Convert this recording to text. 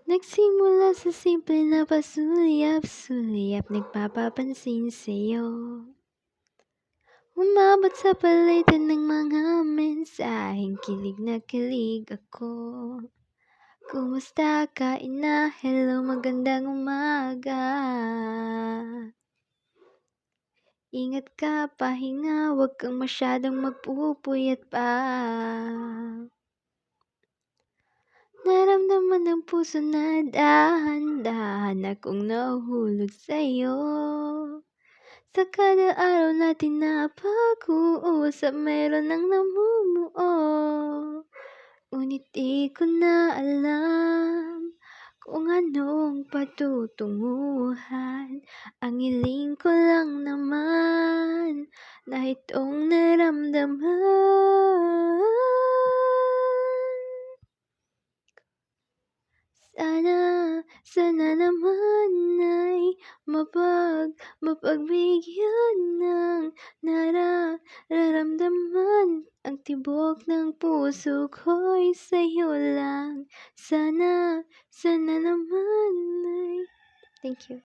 Nagsimula sa simple na pasulyap-sulyap, nagpapapansin sa'yo. Umabot sa palitan ng mga mensaheng kilig na kilig ako. Kumusta ka, ina? Hello, magandang umaga. Ingat ka, pahinga, wag kang masyadong magpupuyat pa. Naramdaman ng puso na dahan-dahan akong nahuhulog sa'yo. Sa kada araw natin na pag-uusap, meron ng namumuo. Ngunit di ko na alam kung anong patutunguhan. Ang hiling ko lang naman na itong naramdaman. Sana naman ay mapagbigyan ng nararamdaman. Ang tibok ng puso ko'y sa'yo lang. Sana naman ay... Thank you.